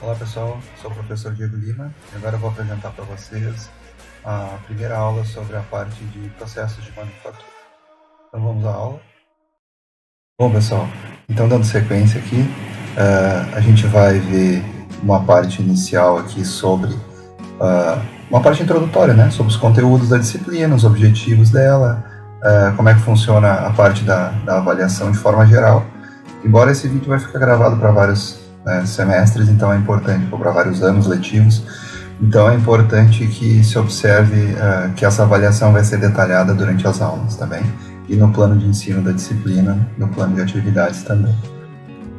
Olá pessoal, sou o professor Diego Lima e agora eu vou apresentar para vocês a primeira aula sobre a parte de processos de manufatura. Então vamos à aula. Bom pessoal, então dando sequência aqui, a gente vai ver uma parte inicial aqui sobre uma parte introdutória, né, sobre os conteúdos da disciplina, os objetivos dela, como é que funciona a parte da avaliação de forma geral. Embora esse vídeo vai ficar gravado para vários semestres, então é importante, para vários anos letivos, então é importante que se observe que essa avaliação vai ser detalhada durante as aulas também, e no plano de ensino da disciplina, no plano de atividades também.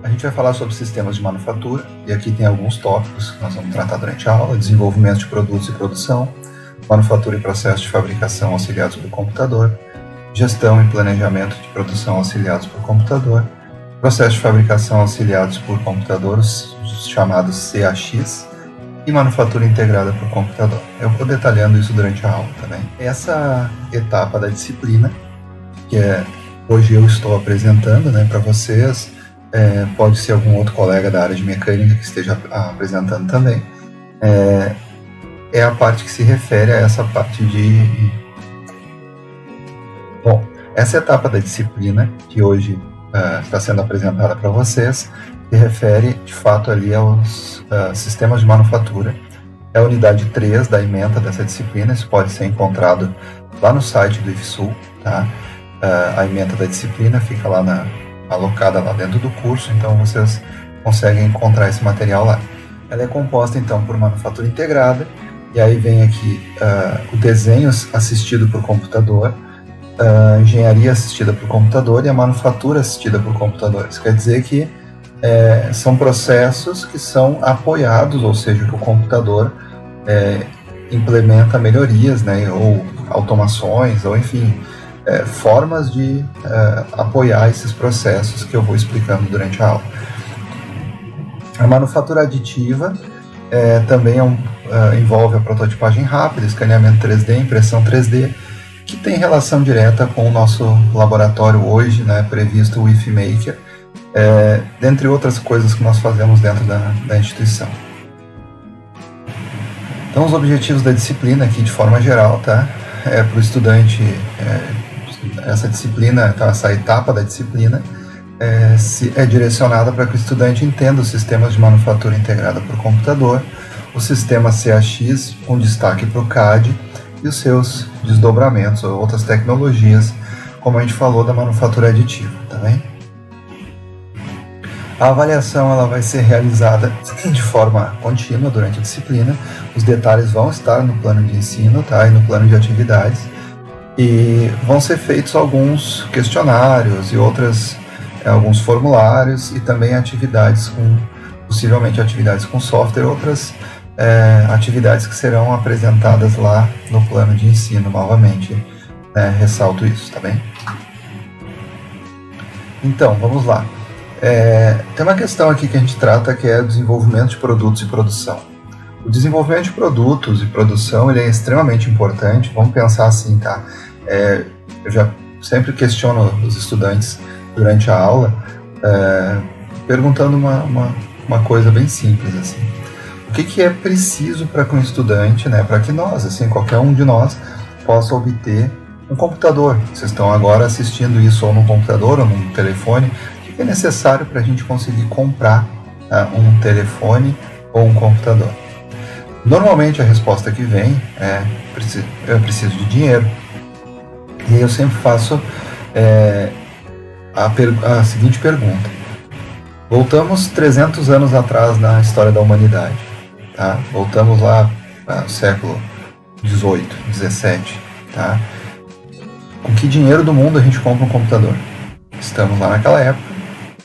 A gente vai falar sobre sistemas de manufatura, e aqui tem alguns tópicos que nós vamos tratar durante a aula: desenvolvimento de produtos e produção, manufatura e processo de fabricação auxiliados por computador, gestão e planejamento de produção auxiliados por computador, processo de fabricação auxiliados por computadores, chamados CAX, e manufatura integrada por computador. Eu vou detalhando isso durante a aula também. Essa etapa da disciplina, que hoje eu estou apresentando, né, para vocês, pode ser algum outro colega da área de mecânica que esteja apresentando também, é a parte que se refere a essa parte de... Bom, essa etapa da disciplina, que hoje está sendo apresentada para vocês, se refere de fato ali aos sistemas de manufatura. É a unidade 3 da ementa dessa disciplina. Isso pode ser encontrado lá no site do IFSUL, tá? A ementa da disciplina fica lá alocada lá dentro do curso, então vocês conseguem encontrar esse material lá. Ela é composta então por manufatura integrada, e aí vem aqui o desenho assistido por computador, a engenharia assistida por computador e a manufatura assistida por computador. Isso quer dizer que são processos que são apoiados, ou seja, que o computador implementa melhorias, né, ou automações, ou enfim, formas de apoiar esses processos que eu vou explicando durante a aula. A manufatura aditiva também envolve a prototipagem rápida, escaneamento 3D, impressão 3D, que tem relação direta com o nosso laboratório hoje, né, previsto o IFMaker, dentre outras coisas que nós fazemos dentro da instituição. Então, os objetivos da disciplina aqui de forma geral, tá? Para o estudante, essa disciplina, tá, essa etapa da disciplina é direcionada para que o estudante entenda os sistemas de manufatura integrada por computador, o sistema CAX, com destaque para o CAD, e os seus desdobramentos ou outras tecnologias, como a gente falou da manufatura aditiva, tá bem? A avaliação ela vai ser realizada de forma contínua durante a disciplina. Os detalhes vão estar no plano de ensino, tá? E no plano de atividades, e vão ser feitos alguns questionários e alguns formulários, e também possivelmente atividades com software, outras atividades que serão apresentadas lá no plano de ensino novamente, ressalto isso, tá bem? Então, vamos lá. Tem uma questão aqui que a gente trata, que é o desenvolvimento de produtos e produção. O desenvolvimento de produtos e produção ele é extremamente importante. Vamos pensar assim, tá? Eu já sempre questiono os estudantes durante a aula, perguntando uma coisa bem simples, assim. O que é preciso para que um estudante, né, para que nós, assim, qualquer um de nós, possa obter um computador? Vocês estão agora assistindo isso ou no computador ou no telefone. O que é necessário para a gente conseguir comprar um telefone ou um computador? Normalmente a resposta que vem é: eu preciso de dinheiro. E eu sempre faço a seguinte pergunta. Voltamos 300 anos atrás na história da humanidade. Tá? Voltamos lá no século 18, 17, tá? Com que dinheiro do mundo a gente compra um computador? Estamos lá naquela época.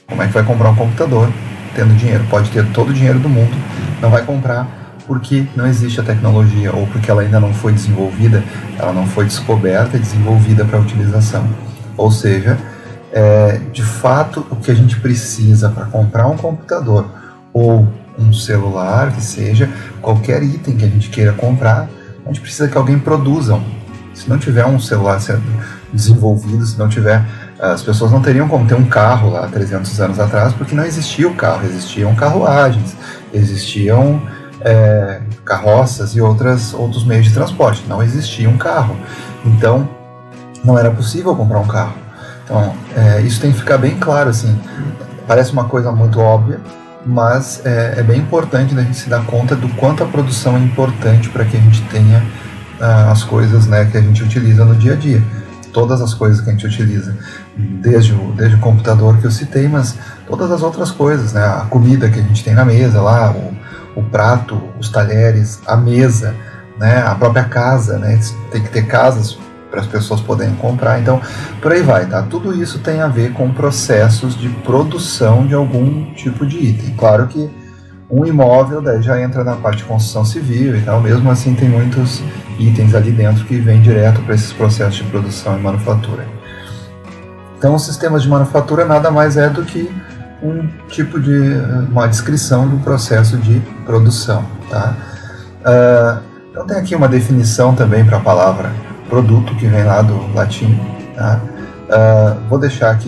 Como é que vai comprar um computador tendo dinheiro? Pode ter todo o dinheiro do mundo, não vai comprar porque não existe a tecnologia, ou porque ela ainda não foi desenvolvida, ela não foi descoberta e desenvolvida para utilização. Ou seja, de fato, o que a gente precisa para comprar um computador ou um celular, que seja, qualquer item que a gente queira comprar, a gente precisa que alguém produza um. Se não tiver um celular sendo desenvolvido, se não tiver as pessoas não teriam como ter um carro lá 300 anos atrás, porque não existia o carro, existiam carruagens, Existiam carroças e outros meios de transporte. Não existia um carro. Então, não era possível comprar um carro. Então, isso tem que ficar bem claro, assim. Parece uma coisa muito óbvia, mas é bem importante a gente se dar conta do quanto a produção é importante para que a gente tenha as coisas, né, que a gente utiliza no dia a dia. Todas as coisas que a gente utiliza, desde o computador que eu citei, mas todas as outras coisas, né, a comida que a gente tem na mesa lá, o prato, os talheres, a mesa, né, a própria casa, né, tem que ter casas para as pessoas poderem comprar, então por aí vai, tá? Tudo isso tem a ver com processos de produção de algum tipo de item. Claro que um imóvel daí já entra na parte de construção civil e tal, mesmo assim tem muitos itens ali dentro que vêm direto para esses processos de produção e manufatura. Então os sistemas de manufatura nada mais é do que uma descrição do processo de produção, tá? Então tem aqui uma definição também para a palavra produto, que vem lá do latim, tá? Vou deixar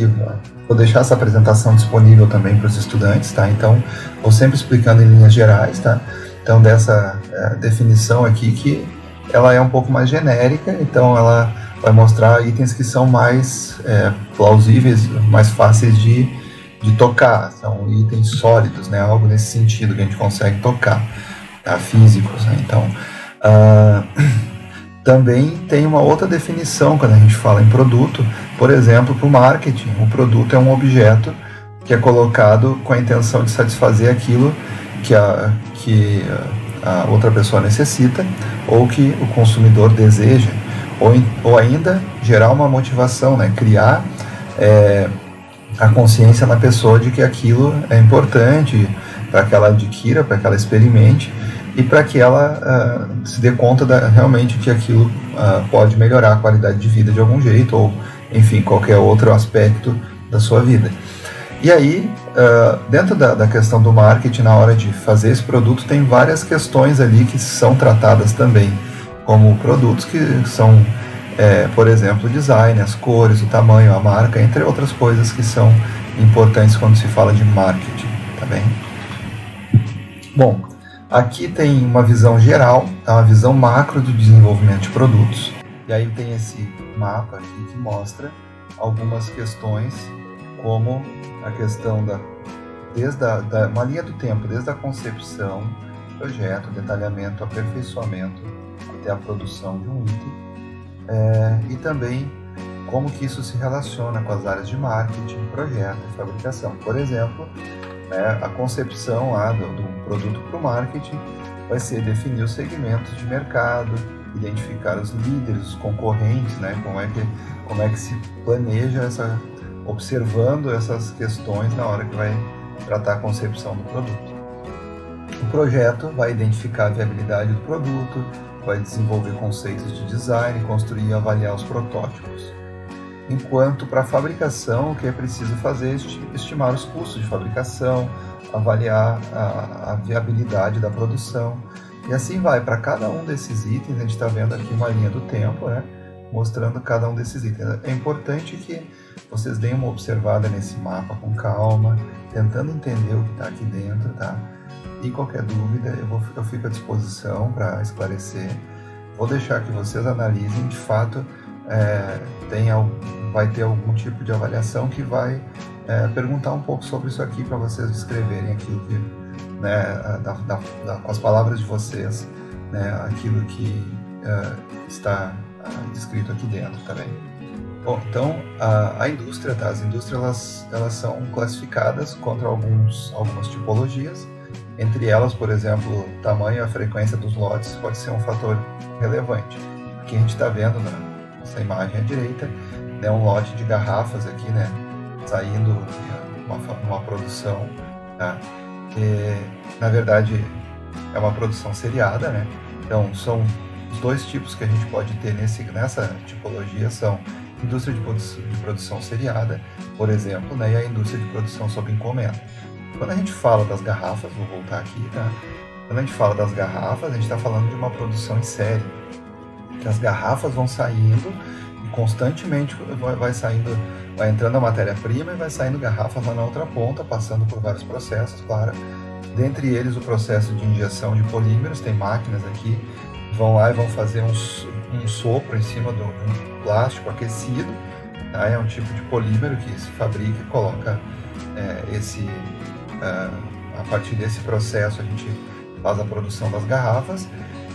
essa apresentação disponível também para os estudantes, tá? Então, vou sempre explicando em linhas gerais, tá? Então, dessa definição aqui, que ela é um pouco mais genérica, então ela vai mostrar itens que são mais plausíveis, mais fáceis de tocar, são itens sólidos, né? Algo nesse sentido que a gente consegue tocar, tá? Físicos, né? Então, também tem uma outra definição quando a gente fala em produto. Por exemplo, para o marketing, o produto é um objeto que é colocado com a intenção de satisfazer aquilo que a outra pessoa necessita ou que o consumidor deseja, ou ainda gerar uma motivação, né? Criar a consciência na pessoa de que aquilo é importante para que ela adquira, para que ela experimente e para que ela se dê conta realmente que aquilo pode melhorar a qualidade de vida de algum jeito, ou, enfim, qualquer outro aspecto da sua vida. E aí, dentro da questão do marketing, na hora de fazer esse produto, tem várias questões ali que são tratadas também, como produtos que são, por exemplo, o design, as cores, o tamanho, a marca, entre outras coisas que são importantes quando se fala de marketing, tá bem? Bom, aqui tem uma visão geral, uma visão macro do desenvolvimento de produtos. E aí tem esse mapa aqui que mostra algumas questões, como a questão uma linha do tempo, desde a concepção, projeto, detalhamento, aperfeiçoamento, até a produção de um item. E também como que isso se relaciona com as áreas de marketing, projeto e fabricação. Por exemplo, a concepção lá do produto para o marketing vai ser definir os segmentos de mercado, identificar os líderes, os concorrentes, né? Como é que se planeja observando essas questões na hora que vai tratar a concepção do produto. O projeto vai identificar a viabilidade do produto, vai desenvolver conceitos de design, construir e avaliar os protótipos. Enquanto para a fabricação, o que é preciso fazer é estimar os custos de fabricação, avaliar a viabilidade da produção, e assim vai. Para cada um desses itens, a gente está vendo aqui uma linha do tempo, né, mostrando cada um desses itens. É importante que vocês deem uma observada nesse mapa com calma, tentando entender o que está aqui dentro, tá? E qualquer dúvida, eu fico à disposição para esclarecer. Vou deixar que vocês analisem, de fato, vai ter algum tipo de avaliação que vai perguntar um pouco sobre isso aqui para vocês descreverem aquilo que, né, com as palavras de vocês, né, aquilo que está descrito aqui dentro, tá bem? Bom, então a indústria, tá? As indústrias elas são classificadas contra algumas tipologias. Entre elas, por exemplo, o tamanho e a frequência dos lotes pode ser um fator relevante. Aqui a gente está vendo nessa imagem à direita, né, um lote de garrafas aqui, né, saindo uma produção, tá? Que, na verdade, é uma produção seriada, né? Então, são os dois tipos que a gente pode ter nessa tipologia, são indústria de produção seriada, por exemplo, né, e a indústria de produção sob encomenda. Quando a gente fala das garrafas, vou voltar aqui, tá? Quando a gente fala das garrafas, a gente está falando de uma produção em série. Que as garrafas vão saindo e constantemente vai entrando a matéria-prima e vai saindo garrafas lá na outra ponta, passando por vários processos, claro, Dentre eles, o processo de injeção de polímeros. Tem máquinas aqui que vão lá e vão fazer um sopro em cima de um plástico aquecido. Tá? É um tipo de polímero que se fabrica e coloca a partir desse processo a gente faz a produção das garrafas.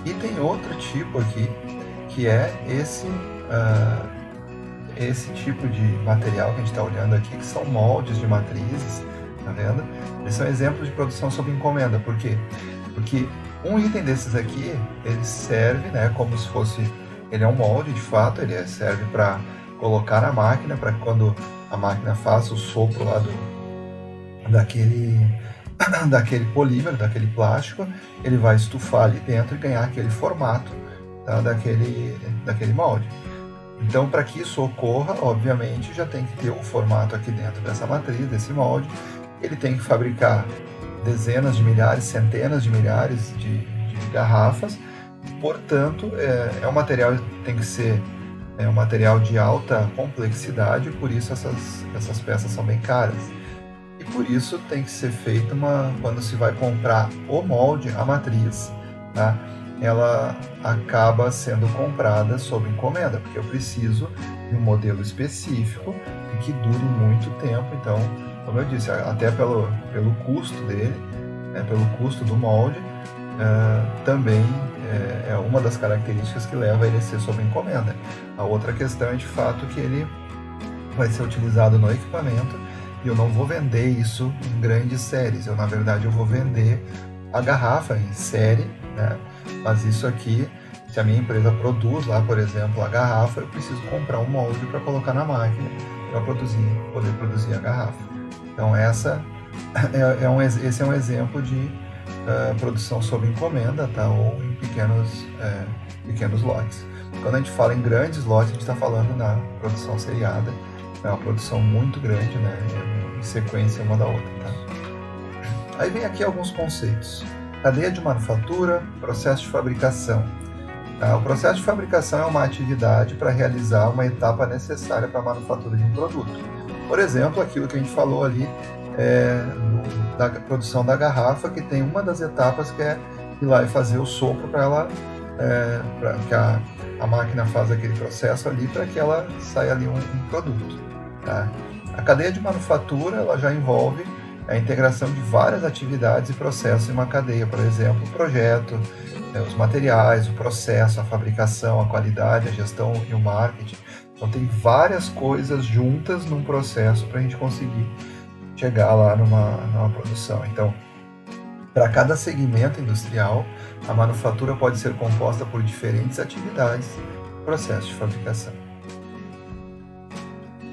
E tem outro tipo aqui, que é esse tipo de material que a gente está olhando aqui, que são moldes de matrizes, tá vendo? Eles são exemplos de produção sob encomenda. Por quê? Porque um item desses aqui, ele serve, né, como se fosse, ele é um molde de fato, ele serve para colocar na máquina, para quando a máquina faça o sopro lá daquele polímero, daquele plástico, ele vai estufar ali dentro e ganhar aquele formato, tá, daquele molde. Então, para que isso ocorra, obviamente, já tem que ter um formato aqui dentro dessa matriz, desse molde. Ele tem que fabricar dezenas de milhares, centenas de milhares de garrafas. Portanto, um material tem que ser um material de alta complexidade, por isso essas peças são bem caras. E por isso tem que ser feita quando se vai comprar o molde, a matriz, tá? Ela acaba sendo comprada sob encomenda, porque eu preciso de um modelo específico e que dure muito tempo. Então, como eu disse, até pelo custo dele, pelo custo do molde, também é uma das características que leva ele a ser sob encomenda. A outra questão é de fato que ele vai ser utilizado no equipamento e eu não vou vender isso em grandes séries. Na verdade, eu vou vender a garrafa em série, né? Mas isso aqui, se a minha empresa produz lá, por exemplo, a garrafa, eu preciso comprar um molde para colocar na máquina para poder produzir a garrafa. Então esse é um exemplo de produção sob encomenda, tá? Ou em pequenos lotes. Quando a gente fala em grandes lotes, a gente está falando na produção seriada, é uma produção muito grande, né? Em sequência uma da outra, tá? Aí vem aqui alguns conceitos. Cadeia de manufatura, processo de fabricação. O processo de fabricação é uma atividade para realizar uma etapa necessária para a manufatura de um produto. Por exemplo, aquilo que a gente falou ali da produção da garrafa, que tem uma das etapas que é ir lá e fazer o sopro para ela, para que a máquina faz aquele processo ali para que ela saia ali um produto. Tá? A cadeia de manufatura ela já envolve a integração de várias atividades e processos em uma cadeia, por exemplo, o projeto, os materiais, o processo, a fabricação, a qualidade, a gestão e o marketing. Então tem várias coisas juntas num processo para a gente conseguir chegar lá numa produção. Então, para cada segmento industrial, a manufatura pode ser composta por diferentes atividades e processos de fabricação.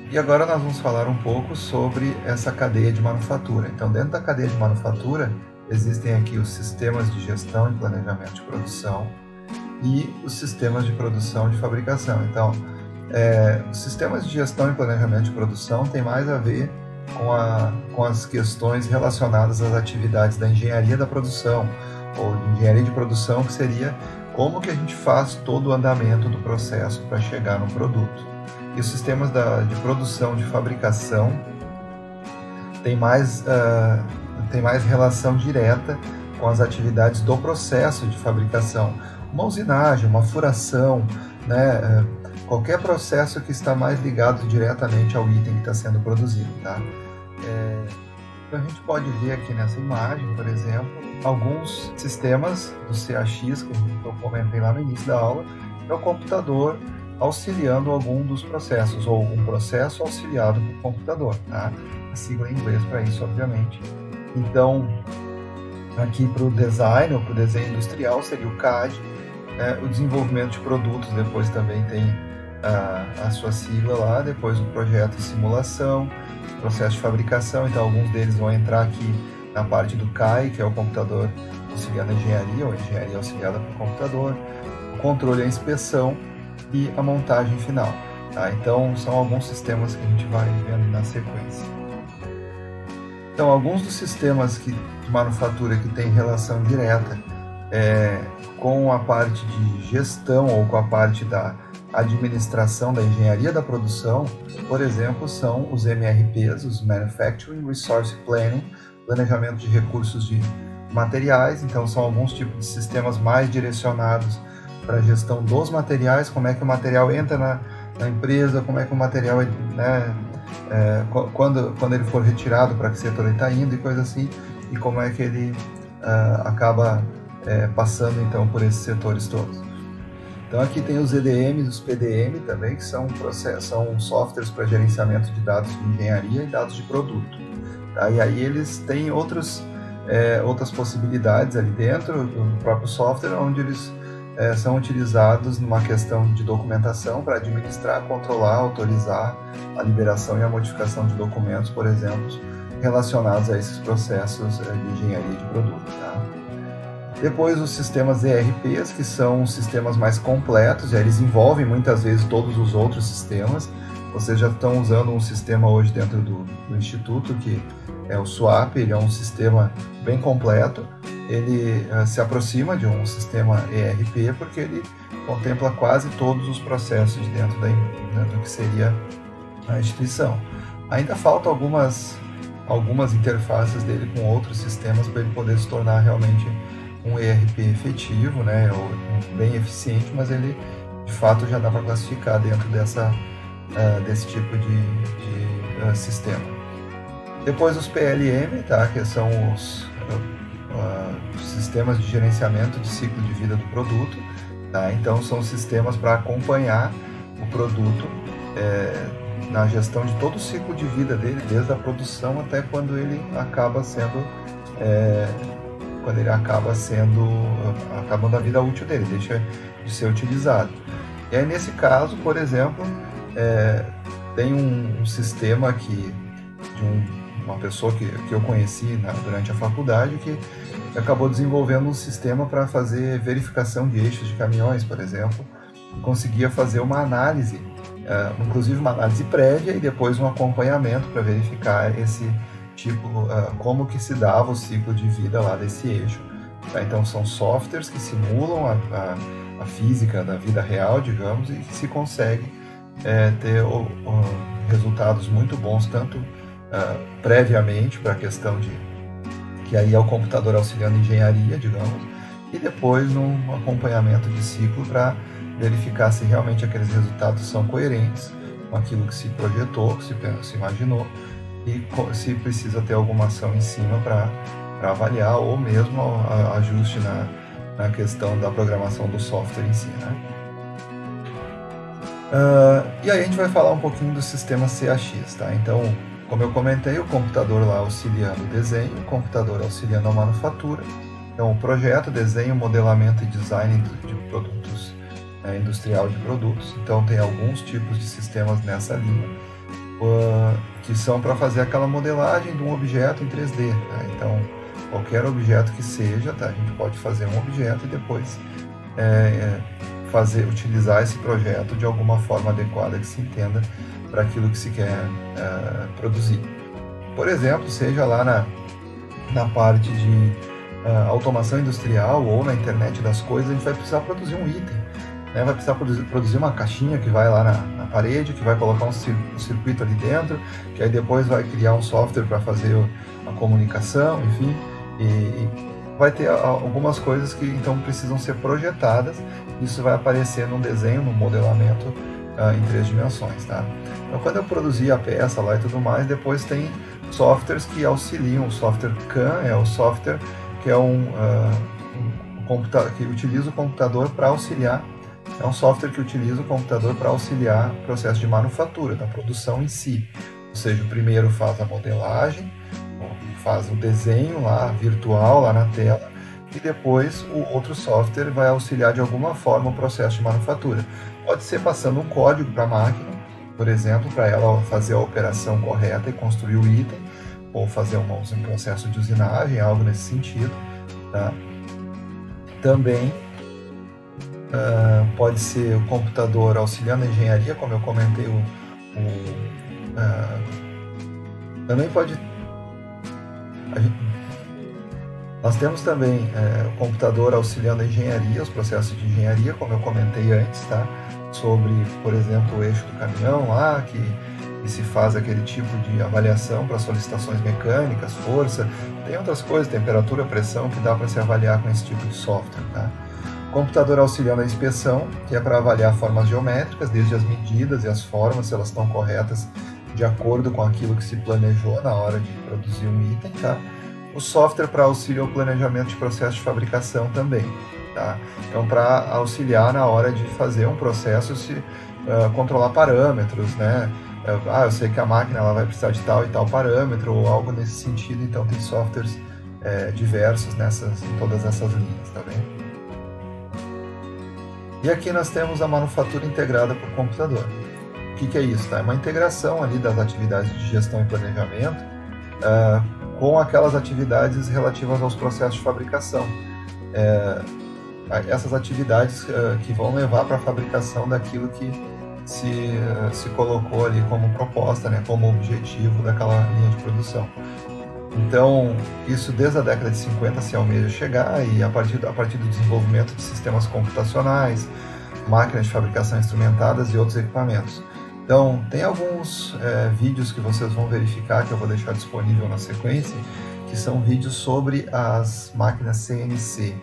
E agora nós vamos falar um pouco sobre essa cadeia de manufatura. Então, dentro da cadeia de manufatura, existem aqui os sistemas de gestão e planejamento de produção e os sistemas de produção e de fabricação. Então, os sistemas de gestão e planejamento de produção têm mais a ver com as questões relacionadas às atividades da engenharia da produção, ou de engenharia de produção, que seria como que a gente faz todo o andamento do processo para chegar no produto. E os sistemas de produção, de fabricação, tem mais relação direta com as atividades do processo de fabricação. Uma usinagem, uma furação, né? Qualquer processo que está mais ligado diretamente ao item que está sendo produzido. Tá? Então a gente pode ver aqui nessa imagem, por exemplo, alguns sistemas do CAX, que eu comentei lá no início da aula, é o computador auxiliando algum dos processos, ou um processo auxiliado por computador, tá? A sigla em inglês para isso, obviamente. Então, aqui para o design, ou para o desenho industrial, seria o CAD, o desenvolvimento de produtos, depois também tem a sua sigla lá, depois o projeto e simulação, processo de fabricação, então alguns deles vão entrar aqui na parte do CAI, que é o computador auxiliando a engenharia, ou engenharia auxiliada por computador, o controle e a inspeção, e a montagem final. Tá? Então, são alguns sistemas que a gente vai vendo na sequência. Então, alguns dos sistemas de manufatura que têm relação direta com a parte de gestão ou com a parte da administração da engenharia da produção, por exemplo, são os MRPs, os Manufacturing Resource Planning, planejamento de recursos de materiais, então são alguns tipos de sistemas mais direcionados para a gestão dos materiais, como é que o material entra na empresa, como é que o material, né, quando ele for retirado, para que setor ele está indo e coisa assim, e como é que ele acaba passando então por esses setores todos. Então aqui tem os EDMs, os PDM também, que são softwares para gerenciamento de dados de engenharia e dados de produto. Tá? E aí eles têm outras possibilidades ali dentro do próprio software, onde eles são utilizados numa questão de documentação para administrar, controlar, autorizar a liberação e a modificação de documentos, por exemplo, relacionados a esses processos de engenharia de produto. Tá? Depois os sistemas ERPs, que são sistemas mais completos, e eles envolvem muitas vezes todos os outros sistemas. Vocês já estão usando um sistema hoje dentro do Instituto, que é o SWAP, ele é um sistema bem completo. Ele se aproxima de um sistema ERP porque ele contempla quase todos os processos dentro do que seria a instituição. Ainda faltam algumas interfaces dele com outros sistemas para ele poder se tornar realmente um ERP efetivo, né, bem eficiente, mas ele de fato já dá para classificar dentro desse tipo de sistema. Depois os PLM, tá, que são os sistemas de gerenciamento de ciclo de vida do produto. Tá? Então são sistemas para acompanhar o produto na gestão de todo o ciclo de vida dele, desde a produção até quando ele acaba acabando a vida útil dele, deixa de ser utilizado. E aí nesse caso, por exemplo, tem um sistema de uma pessoa que eu conheci durante a faculdade, que acabou desenvolvendo um sistema para fazer verificação de eixos de caminhões, por exemplo, e conseguia fazer uma análise, inclusive uma análise prévia e depois um acompanhamento para verificar esse tipo, como que se dava o ciclo de vida lá desse eixo. Tá? Então são softwares que simulam a física da vida real, digamos, e que se consegue ter resultados muito bons, tanto previamente para a questão que aí é o computador auxiliando engenharia, digamos, e depois num acompanhamento de ciclo para verificar se realmente aqueles resultados são coerentes com aquilo que se projetou, que se imaginou, e se precisa ter alguma ação em cima para avaliar, ou mesmo ajuste na questão da programação do software em si. Né? E aí a gente vai falar um pouquinho do sistema CAX. Tá? Então, como eu comentei, o computador lá auxiliando o desenho, o computador auxiliando a manufatura. Então, o projeto, desenho, modelamento e design de produtos, industrial de produtos. Então, tem alguns tipos de sistemas nessa linha, que são para fazer aquela modelagem de um objeto em 3D. Tá? Então, qualquer objeto que seja, tá? A gente pode fazer um objeto e depois utilizar esse projeto de alguma forma adequada que se entenda para aquilo que se quer produzir. Por exemplo, seja lá na parte de automação industrial ou na internet das coisas, a gente vai precisar produzir um item, né? Vai precisar produzir uma caixinha que vai lá na parede, que vai colocar um circuito ali dentro, que aí depois vai criar um software para fazer a comunicação, enfim, e vai ter algumas coisas que então precisam ser projetadas. Isso vai aparecer num desenho, num modelamento em 3 dimensões, tá? Então, quando eu produzi a peça lá e tudo mais, depois tem softwares que auxiliam. O software CAM é o software que é que utiliza o computador para auxiliar. É um software que utiliza o computador para auxiliar o processo de manufatura, da produção em si. Ou seja, o primeiro faz a modelagem, faz o desenho lá virtual lá na tela, e depois o outro software vai auxiliar de alguma forma o processo de manufatura. Pode ser passando um código para a máquina, por exemplo, para ela fazer a operação correta e construir o item, ou fazer um processo de usinagem, algo nesse sentido. Tá? Também pode ser o computador auxiliando a engenharia, como eu comentei, também pode... Nós temos também o computador auxiliando a engenharia, os processos de engenharia, como eu comentei antes, tá? Sobre, por exemplo, o eixo do caminhão lá, que e se faz aquele tipo de avaliação para solicitações mecânicas, força, tem outras coisas, temperatura, pressão, que dá para se avaliar com esse tipo de software, tá? Computador auxiliar na inspeção, que é para avaliar formas geométricas, desde as medidas e as formas, se elas estão corretas de acordo com aquilo que se planejou na hora de produzir um item, tá? O software para auxílio ao planejamento de processo de fabricação também, tá? Então, para auxiliar na hora de fazer um processo, controlar parâmetros, né? Eu sei que a máquina ela vai precisar de tal e tal parâmetro, ou algo nesse sentido, então tem softwares diversos em todas essas linhas, tá bem? E aqui nós temos a manufatura integrada por computador. O que é isso? Tá? É uma integração ali das atividades de gestão e planejamento com aquelas atividades relativas aos processos de fabricação. Essas atividades que vão levar para a fabricação daquilo que se colocou ali como proposta, né, como objetivo daquela linha de produção. Então, isso desde a década de 50 se almeja chegar, e a partir do desenvolvimento de sistemas computacionais, máquinas de fabricação instrumentadas e outros equipamentos. Então, tem alguns vídeos que vocês vão verificar, que eu vou deixar disponível na sequência, que são vídeos sobre as máquinas CNC,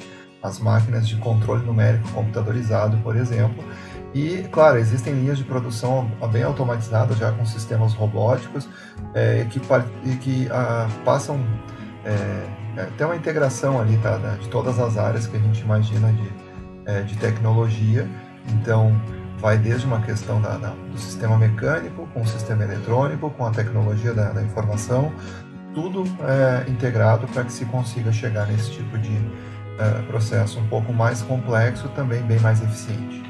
as máquinas de controle numérico computadorizado, por exemplo. E, claro, existem linhas de produção bem automatizadas, já com sistemas robóticos, que passam tem uma integração ali, tá, de todas as áreas que a gente imagina de tecnologia. Então, vai desde uma questão do sistema mecânico, com o sistema eletrônico, com a tecnologia da informação, tudo integrado para que se consiga chegar nesse tipo de processo um pouco mais complexo, também bem mais eficiente.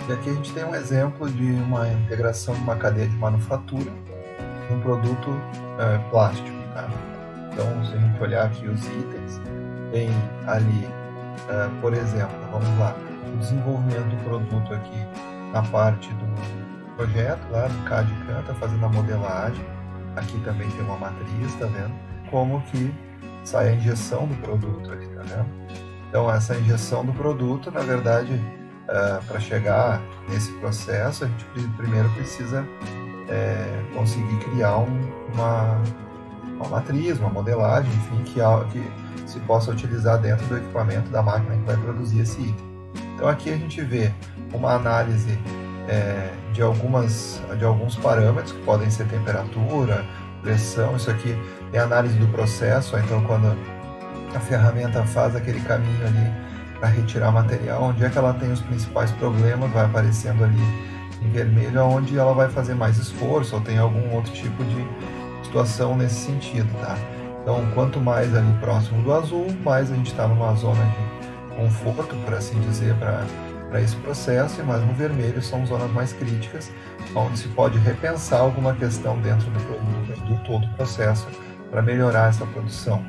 E aqui a gente tem um exemplo de uma integração de uma cadeia de manufatura de um produto plástico, tá? Então, se a gente olhar aqui os itens, tem ali, por exemplo, vamos lá, o desenvolvimento do produto aqui na parte do projeto, lá do CAD e CAM, tá fazendo a modelagem. Aqui também tem uma matriz, tá vendo? Como que sai a injeção do produto ali, tá vendo? Então, essa injeção do produto, na verdade, para chegar nesse processo, a gente primeiro precisa conseguir criar uma matriz, uma modelagem, enfim, que se possa utilizar dentro do equipamento da máquina que vai produzir esse item. Então aqui a gente vê uma análise de alguns parâmetros, que podem ser temperatura, pressão. Isso aqui é análise do processo, então quando a ferramenta faz aquele caminho ali para retirar material, onde é que ela tem os principais problemas, vai aparecendo ali em vermelho, onde ela vai fazer mais esforço, ou tem algum outro tipo de situação nesse sentido, tá? Então, quanto mais ali próximo do azul, mais a gente está numa zona de conforto, por assim dizer, para esse processo, e mais no vermelho são zonas mais críticas, onde se pode repensar alguma questão dentro do produto, do todo o processo, para melhorar essa produção.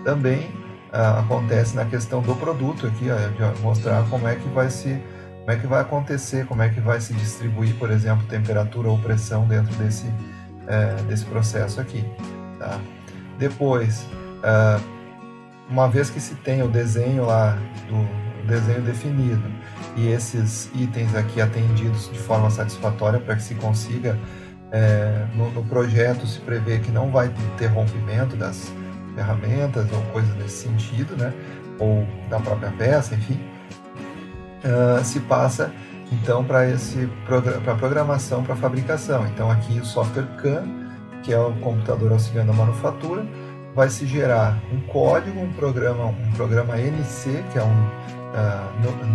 Também acontece na questão do produto aqui, de mostrar como é que vai acontecer, como é que vai se distribuir, por exemplo, temperatura ou pressão dentro desse processo aqui, tá? Depois, uma vez que se tem o desenho lá, do desenho definido, e esses itens aqui atendidos de forma satisfatória para que se consiga, no projeto se prevê que não vai ter rompimento das ferramentas ou coisas nesse sentido, né? Ou da própria peça, enfim, se passa então para a programação para fabricação. Então aqui o software CAM, que é o computador auxiliando a manufatura, vai se gerar um código, um programa NC, que é um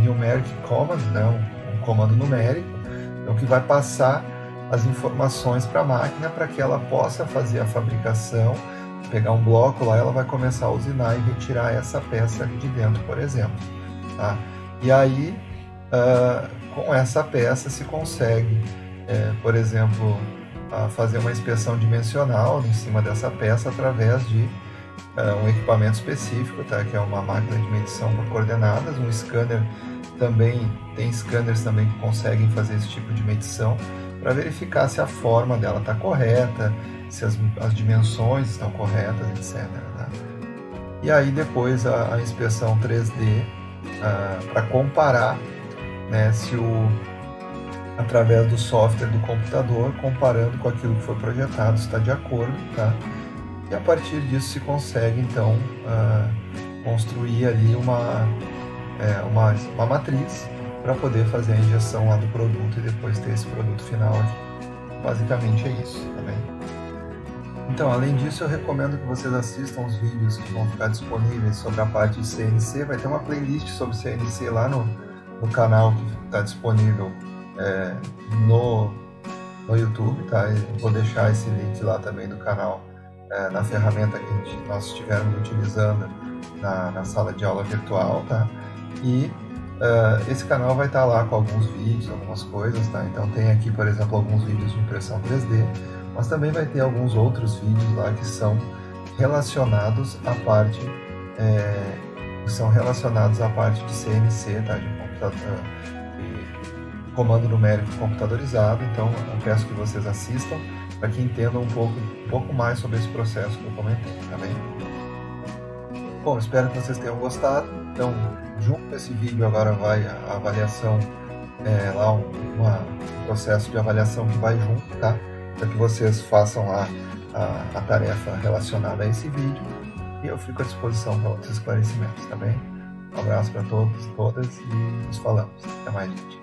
Numeric Command, né? um comando numérico, então, que vai passar as informações para a máquina para que ela possa fazer a fabricação. Pegar um bloco lá, ela vai começar a usinar e retirar essa peça ali de dentro, por exemplo, tá? E aí, com essa peça se consegue, por exemplo, fazer uma inspeção dimensional em cima dessa peça através de um equipamento específico, tá? Que é uma máquina de medição por coordenadas, um scanner também, tem scanners também que conseguem fazer esse tipo de medição para verificar se a forma dela está correta, se as dimensões estão corretas, etc. Né? E aí depois a inspeção 3D para comparar, né, se através do software do computador, comparando com aquilo que foi projetado, se está de acordo, tá? E a partir disso se consegue, então, construir ali uma matriz para poder fazer a injeção lá do produto e depois ter esse produto final aqui. Basicamente é isso, tá bem? Então, além disso, eu recomendo que vocês assistam os vídeos que vão ficar disponíveis sobre a parte de CNC. Vai ter uma playlist sobre CNC lá no canal que está disponível no YouTube, tá? Eu vou deixar esse link lá também do canal na ferramenta que nós estivermos utilizando na sala de aula virtual, tá? E esse canal vai estar lá com alguns vídeos, algumas coisas, tá? Então tem aqui, por exemplo, alguns vídeos de impressão 3D, mas também vai ter alguns outros vídeos lá que são relacionados à parte de CNC, tá? De computador, de comando numérico computadorizado. Então eu peço que vocês assistam para que entendam um pouco mais sobre esse processo que eu comentei, tá bem? Bom, espero que vocês tenham gostado. Então, junto com esse vídeo agora vai a avaliação, lá um processo de avaliação que vai junto, tá? Para que vocês façam lá a tarefa relacionada a esse vídeo. E eu fico à disposição para outros esclarecimentos, tá bem? Um abraço para todos, todas e nos falamos. Até mais, gente.